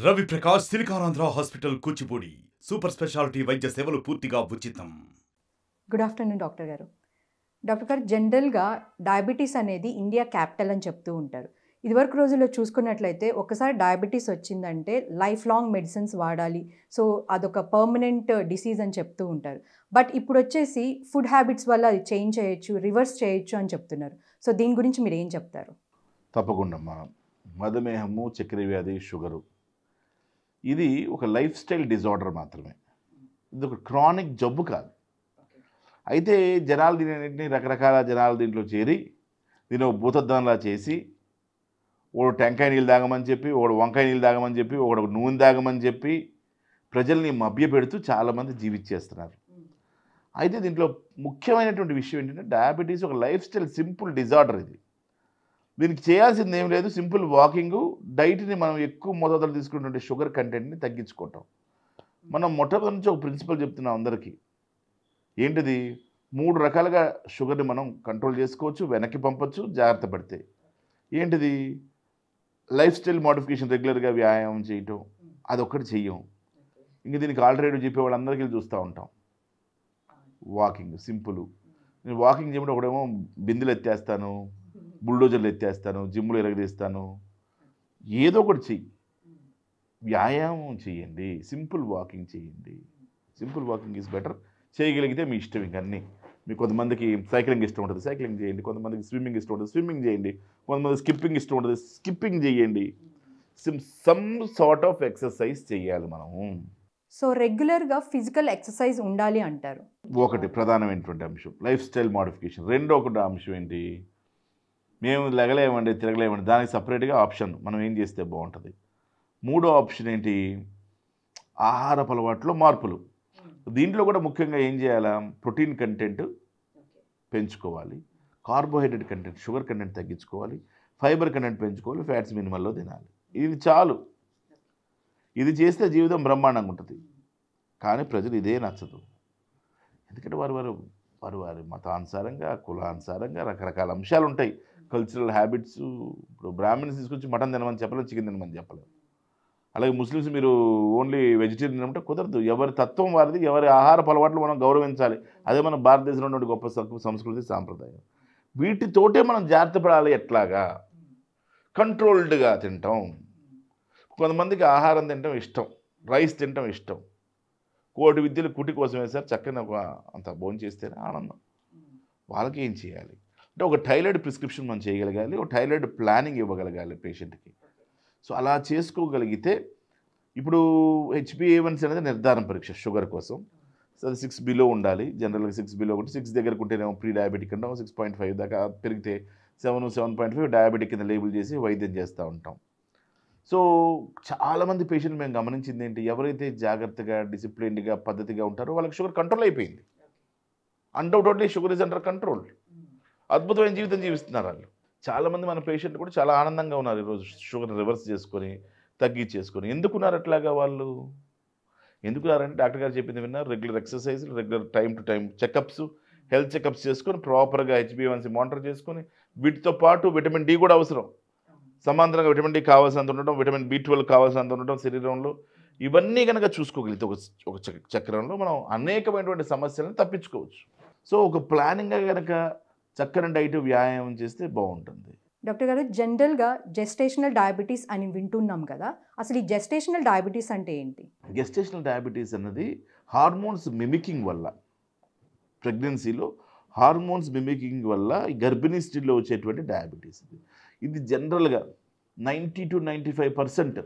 Ravi Prakash Siliconandhra hospital Kuchipudi super speciality వైద్య సేవలు పూర్తిగా ఉచితం. గుడ్ ఆఫ్టర్నూన్ డాక్టర్ గారు. డాక్టర్ గారు, జనరల్గా డయాబెటీస్ అనేది ఇండియా క్యాపిటల్ అని చెప్తూ ఉంటారు. ఇదివరకు రోజుల్లో చూసుకున్నట్లయితే ఒకసారి డయాబెటీస్ వచ్చిందంటే లైఫ్ లాంగ్ మెడిసిన్స్ వాడాలి, సో అదొక పర్మనెంట్ డిసీజ్ అని చెప్తూ ఉంటారు. బట్ ఇప్పుడు వచ్చేసి ఫుడ్ హ్యాబిట్స్ వల్ల అది చేంజ్ చేయొచ్చు, రివర్స్ చేయొచ్చు అని చెప్తున్నారు. సో దీని గురించి మీరు ఏం చెప్తారు? తప్పకుండా అమ్మా. మధుమేహము, చక్కెర వ్యాధి, షుగరు ఇది ఒక లైఫ్ స్టైల్ డిజార్డర్ మాత్రమే. ఇది ఒక క్రానిక్ జబ్బు కాదు. అయితే జనాలు దీనిని రకరకాల జనాలు దీంట్లో చేరి దీని ఒక భూతద్దంలా చేసి ఒకడు టెంకాయ నీళ్ళు తాగమని చెప్పి, ఒకడు వంకాయ నీళ్ళు తాగమని చెప్పి, ఒకడు నూనె తాగమని చెప్పి ప్రజల్ని మభ్యపెడుతూ చాలామంది జీవించేస్తున్నారు. అయితే దీంట్లో ముఖ్యమైనటువంటి విషయం ఏంటంటే డయాబెటీస్ ఒక లైఫ్ స్టైల్ సింపుల్ డిజార్డర్. ఇది దీనికి చేయాల్సింది ఏం లేదు, సింపుల్ వాకింగు, డైట్ని మనం ఎక్కువ మోతాదులో తీసుకున్నటువంటి షుగర్ కంటెంట్ని తగ్గించుకోవటం. మనం మొట్టమొదటి నుంచి ఒక ప్రిన్సిపల్ చెప్తున్నాం అందరికీ. ఏంటిది? 3 రకాలుగా షుగర్ని మనం కంట్రోల్ చేసుకోవచ్చు, వెనక్కి పంపచ్చు జాగ్రత్త పడితే. ఏంటిది? లైఫ్ స్టైల్ మోడిఫికేషన్, రెగ్యులర్గా వ్యాయామం చేయటం, అదొక్కటి చెయ్యం. ఇంక దీనికి ఆల్టర్నేటివ్ చెప్పే వాళ్ళందరికీ చూస్తూ ఉంటాం. Walking simple. నేను వాకింగ్ చేయమంటే ఒకడేమో బిందెలు ఎత్తేస్తాను, బుల్డోజర్లు ఎత్తేస్తాను, జిమ్లు ఎరగదీస్తాను. ఏదో ఒకటి చెయ్యి, వ్యాయామం చేయండి, సింపుల్ వాకింగ్ చేయండి. Simple walking is better. చేయగలిగితే మీ ఇష్టం. ఇంకన్నీ మీకు కొంతమందికి సైక్లింగ్ ఇష్టం ఉంటుంది, సైక్లింగ్ చేయండి. కొంతమందికి స్విమ్మింగ్ ఇష్టం ఉంటుంది, స్విమ్మింగ్ చేయండి. కొంతమంది స్కిప్పింగ్ ఇష్టం ఉంటుంది, స్కిప్పింగ్ చేయండి. సమ్ సార్ట్ ఆఫ్ ఎక్సర్సైజ్ చేయాలి మనము. సో రెగ్యులర్గా ఫిజికల్ ఎక్సర్సైజ్ ఉండాలి అంటారు. ఒకటి ప్రధానమైనటువంటి అంశం లైఫ్ స్టైల్ మోడిఫికేషన్. రెండో ఒకటి అంశం ఏంటి? మేము లెగలేమండి, తిరగలేమండి, దానికి సపరేట్గా ఆప్షన్ మనం ఏం చేస్తే బాగుంటుంది. మూడో ఆప్షన్ ఏంటి? ఆహారపు అలవాట్లో మార్పులు. దీంట్లో కూడా ముఖ్యంగా ఏం చేయాలా? ప్రోటీన్ కంటెంట్ పెంచుకోవాలి, కార్బోహైడ్రేట్ కంటెంట్, షుగర్ కంటెంట్ తగ్గించుకోవాలి, ఫైబర్ కంటెంట్ పెంచుకోవాలి, ఫ్యాట్స్ మినిమల్లో తినాలి. ఇది చాలు. ఇది చేస్తే జీవితం బ్రహ్మాండంగా ఉంటుంది. కానీ ప్రజలు ఇదే నచ్చదు. ఎందుకంటే వారి మతానుసారంగా, కులానుసారంగా రకరకాల అంశాలు ఉంటాయి. Cultural habits. ఇప్పుడు బ్రాహ్మిన్స్ తీసుకొచ్చి మటన్ తినమని చెప్పలేదు, చికెన్ తినమని చెప్పలేదు. అలాగే ముస్లిమ్స్ మీరు ఓన్లీ వెజిటేరియన్ అంటే కుదరదు. ఎవరి తత్వం వారిది, ఎవరి ఆహారపు అలవాట్లు మనం గౌరవించాలి. అదే మన భారతదేశంలో ఉన్న గొప్ప సంస్కృతి, సాంప్రదాయం. వీటితోటే మనం జాగ్రత్త పడాలి. ఎట్లాగా? కంట్రోల్డ్గా తింటాం. కొంతమందికి ఆహారం తినటం ఇష్టం, రైస్ తినటం ఇష్టం. కోటి విద్యలు కుటి కోసం వేసారు, చక్కని అంత భోజనం చేస్తేనే ఆనందం. వాళ్ళకి ఏం చేయాలి అంటే ఒక టైలర్డ్ ప్రిస్క్రిప్షన్ మనం చేయగలగాలి, ఒక టైలర్డ్ ప్లానింగ్ ఇవ్వగలగాలి పేషెంట్కి. సో అలా చేసుకోగలిగితే ఇప్పుడు HbA1c అనేది నిర్ధారణ పరీక్ష షుగర్ కోసం. సో అది 6 బిలో ఉండాలి. జనరల్గా 6 బిలో ఒకటి, 6 దగ్గరకు ఉంటేనేమో ప్రీ డయాబెటిక్ అంటాం. 6.5 దాకా పెరిగితే 7, 7.5 డయాబెటిక్ కింద లేబుల్ చేసి వైద్యం చేస్తూ ఉంటాం. సో చాలామంది పేషెంట్లు మేము గమనించింది ఏంటి? ఎవరైతే జాగ్రత్తగా, డిసిప్లిన్డ్గా, పద్ధతిగా ఉంటారో వాళ్ళకి షుగర్ కంట్రోల్ అయిపోయింది. Undoubtedly sugar is under control. అద్భుతమైన జీవితం జీవిస్తున్నారు వాళ్ళు. చాలామంది మన పేషెంట్లు కూడా చాలా ఆనందంగా ఉన్నారు ఈరోజు, షుగర్ రివర్స్ చేసుకొని, తగ్గించేసుకొని. ఎందుకున్నారు అట్లాగా వాళ్ళు? ఎందుకున్నారంటే డాక్టర్ గారు చెప్పింది విన్నారు. Regular exercise, regular time to time checkups, health checkups చేసుకొని, ప్రాపర్గా HbA1c మానిటర్ చేసుకొని, వీటితో పాటు విటమిన్ డి కూడా అవసరం. సమాంతరంగా విటమిన్ డి కావాల్సినంత ఉండటం, విటమిన్ B12 కావాల్సినంత ఉండటం శరీరంలో. ఇవన్నీ కనుక చూసుకోగలిగితే ఒక చక్రంలో మనం అనేకమైనటువంటి సమస్యలను తప్పించుకోవచ్చు. సో ఒక ప్లానింగ్గా కనుక చక్కని డైట్, వ్యాయామం చేస్తే బాగుంటుంది. డాక్టర్ గారు, జనరల్గా జెస్టేషనల్ డయాబెటీస్ అని వింటున్నాం కదా, అసలు ఈ జెస్టేషనల్ డయాబెటీస్ అంటే ఏంటి? గెస్టేషనల్ డయాబెటీస్ అన్నది హార్మోన్స్ మిమికింగ్ వల్ల, ప్రెగ్నెన్సీలో హార్మోన్స్ మిమికింగ్ వల్ల ఈ గర్భిణీ స్త్రీలో వచ్చేటువంటి డయాబెటీస్. ఇది జనరల్గా 90 to 95%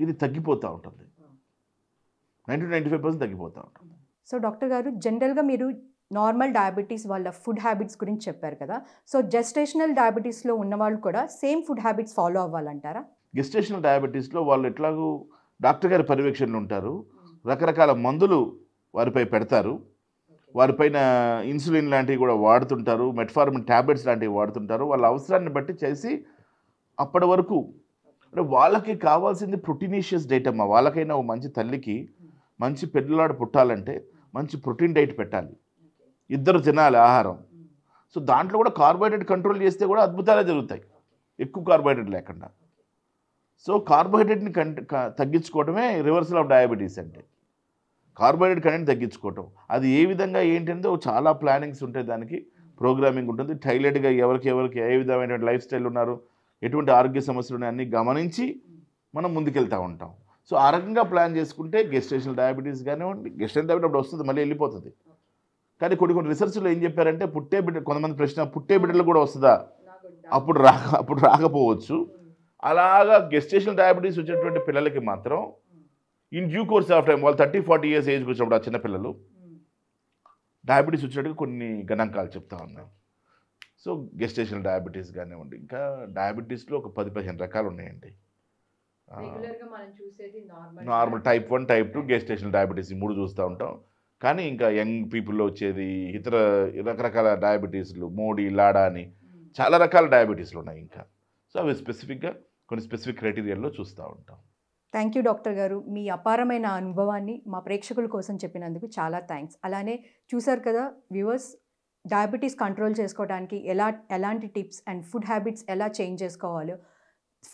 ఇది తగ్గిపోతూ ఉంటుంది. 90 to 95% తగ్గిపోతూ ఉంటుంది. సో డాక్టర్ గారు, జనరల్గా మీరు నార్మల్ డయాబెటీస్ వాళ్ళ ఫుడ్ హ్యాబిట్స్ గురించి చెప్పారు కదా, సో జెస్టేషనల్ డయాబెటీస్లో ఉన్నవాళ్ళు కూడా సేమ్ ఫుడ్ హ్యాబిట్స్ ఫాలో అవ్వాలంటారా? గెస్టేషనల్ డయాబెటీస్లో వాళ్ళు ఎట్లాగూ డాక్టర్ గారి పర్యవేక్షణలు ఉంటారు, రకరకాల మందులు వారిపై పెడతారు, వారిపైన ఇన్సులిన్ లాంటివి కూడా వాడుతుంటారు, మెట్ఫార్మిన్ ట్యాబ్లెట్స్ లాంటివి వాడుతుంటారు. వాళ్ళ అవసరాన్ని బట్టి చేసి అప్పటి వరకు అంటే వాళ్ళకి కావాల్సింది ప్రోటీనీషియస్ డైట్ అమ్మా. వాళ్ళకైనా ఒక మంచి తల్లికి మంచి పిల్లలాడు పుట్టాలంటే మంచి ప్రోటీన్ డైట్ పెట్టాలి, ఇద్దరు తినాలి ఆహారం. సో దాంట్లో కూడా కార్బోహైడ్రేట్ కంట్రోల్ చేస్తే కూడా అద్భుతాలే జరుగుతాయి, ఎక్కువ కార్బోహైడ్రేట్ లేకుండా. సో కార్బోహైడ్రేట్ని తగ్గించుకోవడమే రివర్సల్ ఆఫ్ డయాబెటీస్ అంటే. కార్బోహైడ్రేట్ కంటెంట్ తగ్గించుకోవటం, అది ఏ విధంగా ఏంటంటే చాలా ప్లానింగ్స్ ఉంటాయి, దానికి ప్రోగ్రామింగ్ ఉంటుంది. టైలెట్గా ఎవరికి ఏ విధమైన లైఫ్ స్టైల్ ఉన్నారు, ఎటువంటి ఆరోగ్య సమస్యలు ఉన్నాయి అన్నీ గమనించి మనం ముందుకెళ్తూ ఉంటాం. సో ఆ రకంగా ప్లాన్ చేసుకుంటే గెస్టేషనల్ డయాబెటీస్ కానివ్వండి, గెస్టేషనల్ డయాబెటీస్ అప్పుడు వస్తుంది, మళ్ళీ వెళ్ళిపోతుంది. కానీ కొన్ని రీసెర్చ్లో ఏం చెప్పారంటే కొంతమంది ప్రశ్న పుట్టే బిడ్డలు కూడా వస్తుందా, అప్పుడు రాకపోవచ్చు. అలాగా గెస్టేషనల్ డయాబెటీస్ వచ్చేటువంటి పిల్లలకి మాత్రం in due course of time, వాళ్ళు 30-40 years ఏజ్కి వచ్చినప్పుడు ఆ చిన్నపిల్లలు డయాబెటీస్ వచ్చినట్టుగా కొన్ని గణాంకాలు చెప్తా ఉన్నాం. సో గెస్టేషనల్ డయాబెటీస్ కానివ్వండి, ఇంకా డయాబెటీస్లో ఒక 10-15 రకాలు ఉన్నాయండి. Normal type 1, type 2, gestational diabetes ఈ 3 చూస్తూ ఉంటాం. కానీ ఇంకా యంగ్ పీపుల్లో వచ్చేది ఇతర రకరకాల డయాబెటీస్లు, మోడీ, లాడా అని చాలా రకాల డయాబెటీస్లు ఉన్నాయి ఇంకా. సో అవి స్పెసిఫిక్గా కొన్ని స్పెసిఫిక్ క్రైటీరియాలో చూస్తూ ఉంటాం. థ్యాంక్ యూ డాక్టర్ గారు, మీ అపారమైన అనుభవాన్ని మా ప్రేక్షకుల కోసం చెప్పినందుకు చాలా థ్యాంక్స్. అలానే చూసారు కదా వ్యూవర్స్, డయాబెటీస్ కంట్రోల్ చేసుకోవడానికి ఎలాంటి టిప్స్ అండ్ ఫుడ్ హ్యాబిట్స్ ఎలా చేంజ్ చేసుకోవాలో,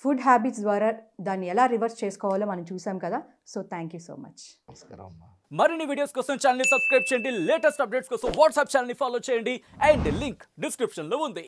ఫుడ్ హ్యాబిట్స్ ద్వారా దాన్ని ఎలా రివర్స్ చేసుకోవాలో మనం చూసాం కదా. So thank you so much. నమస్కారం అమ్మా. మరిన్ని వీడియోస్ కోసం ఛానల్ ని సబ్స్క్రైబ్ చేయండి, లేటెస్ట్ అప్డేట్స్ కోసం వాట్సాప్ ఛానల్ ని ఫాలో చేయండి, అండ్ లింక్ డిస్క్రిప్షన్ లో ఉంది.